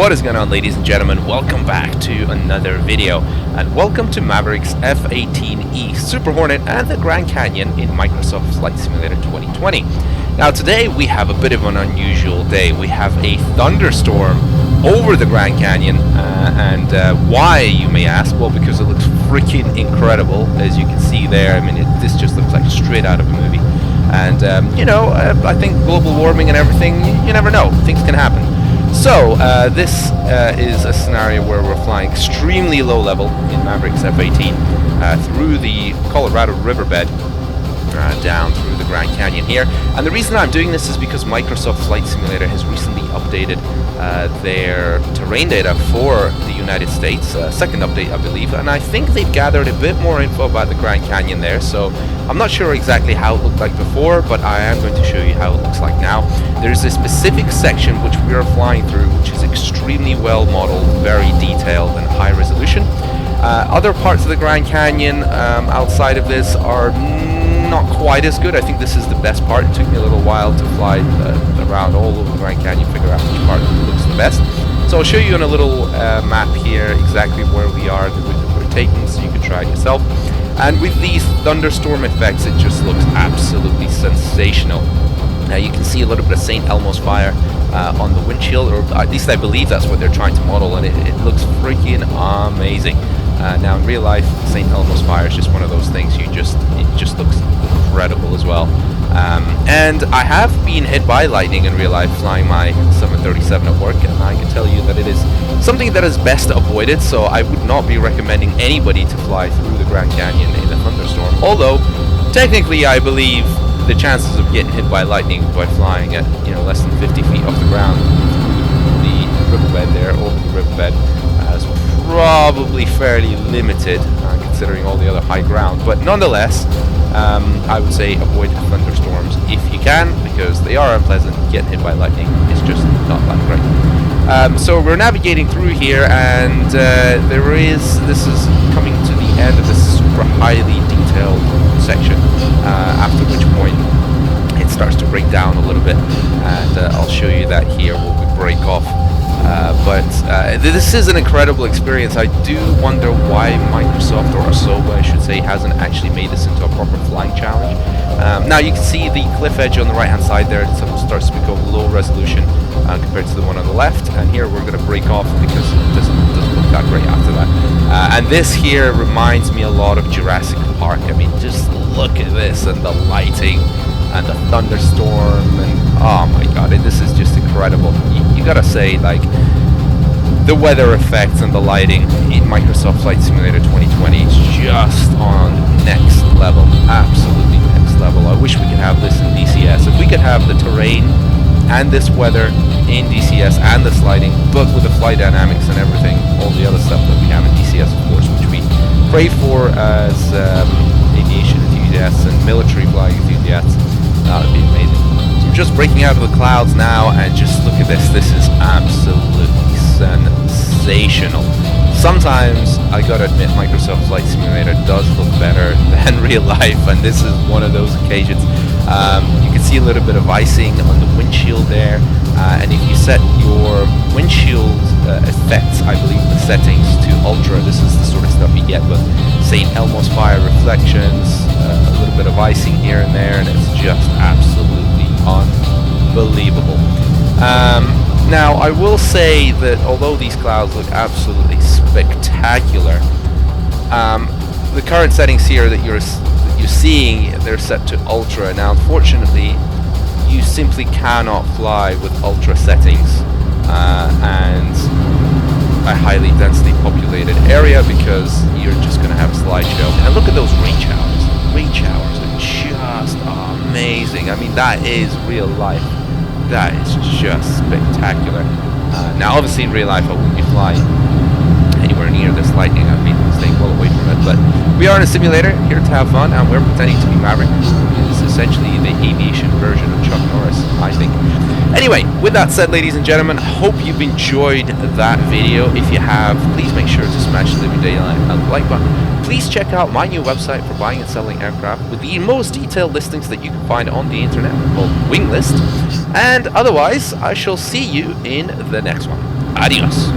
What is going on, ladies and gentlemen? Welcome back to another video, and welcome to Maverick's F-18E Super Hornet and the Grand Canyon in Microsoft Flight Simulator 2020. Now today we have a bit of an unusual day. We have a thunderstorm over the Grand Canyon, and why, you may ask? Well, because it looks freaking incredible, as you can see there. I mean, this just looks like straight out of a movie. And, I think global warming and everything, you never know. Things can happen. So, this is a scenario where we're flying extremely low level in Maverick's F-18 through the Colorado riverbed down through the Grand Canyon here. And the reason I'm doing this is because Microsoft Flight Simulator has recently updated their terrain data for the United States, second update I believe, and I think they've gathered a bit more info about the Grand Canyon there, so I'm not sure exactly how it looked like before, but I am going to show you how it looks like now. There's a specific section which we are flying through, which is extremely well modeled, very detailed and high resolution. Other parts of the Grand Canyon outside of this are not quite as good. I think this is the best part. It took me a little while to fly around all over the Grand Canyon, figure out which part looks the best. So I'll show you on a little map here exactly where we are, the route that we're taking, so you can try it yourself. And with these thunderstorm effects, it just looks absolutely sensational. Now you can see a little bit of St. Elmo's fire on the windshield, or at least I believe that's what they're trying to model, and it looks freaking amazing. Now in real life, St. Elmo's fire is just one of those things, it just looks incredible as well. And I have been hit by lightning in real life flying my 737 at work, and I can tell you that it is something that is best avoided, so I would not be recommending anybody to fly through the Grand Canyon in a thunderstorm. Although, technically I believe the chances of getting hit by lightning by flying at less than 50 feet off the ground through the riverbed there, over the riverbed, is probably fairly limited considering all the other high ground, but nonetheless I would say avoid thunderstorms if you can, because they are unpleasant. Getting hit by lightning is just not that great. So we're navigating through here, and this is coming to the end of this super highly detailed section, after which point it starts to break down a little bit, and I'll show you that here when we break off. But this is an incredible experience. I do wonder why Microsoft, or Asoba I should say, hasn't actually made this into a proper flying challenge. Now you can see the cliff edge on the right hand side there. It starts to become low resolution compared to the one on the left, and here we're going to break off because it doesn't look that great after that. And this here reminds me a lot of Jurassic Park. I mean, just look at this, and the lighting and the thunderstorm, and oh my god, this is just incredible. You gotta say, like, the weather effects and the lighting in Microsoft Flight Simulator 2020 is just on next level, absolutely next level. I wish we could have this in DCS. If we could have the terrain and this weather in DCS and this lighting, but with the flight dynamics and everything, all the other stuff that we have in DCS, of course, which we pray for as aviation enthusiasts and military flying enthusiasts, that would be amazing. So we're just breaking out of the clouds now, and just look at this. This is absolutely sensational. Sometimes, I gotta admit, Microsoft Flight Simulator does look better than real life, and this is one of those occasions. You can see a little bit of icing on the windshield there, and if you set your windshield effects, I believe the settings, to ultra, this is the sort of stuff you get with St. Elmo's fire reflections, a little bit of icing here and there, and it's just absolutely unbelievable. Now I will say that although these clouds look absolutely spectacular, the current settings here that you're seeing, they're set to ultra. Now unfortunately you simply cannot fly with ultra settings and a highly densely populated area, because you're just going to have a slideshow. And look at those rain showers. Rain showers are just amazing. I mean, that is real life. That is just spectacular. Now obviously in real life I wouldn't be flying anywhere near this lightning. I'd be staying well away from it, but we are in a simulator here to have fun, and we're pretending to be Maverick, who is essentially the aviation version of Chuck Norris, I think. Anyway, with that said, ladies and gentlemen, I hope you've enjoyed that video. If you have, please make sure to smash the living daylight out of the like button. Please check out my new website for buying and selling aircraft with the most detailed listings that you can find on the internet, called WINGLIST. And otherwise, I shall see you in the next one. Adios.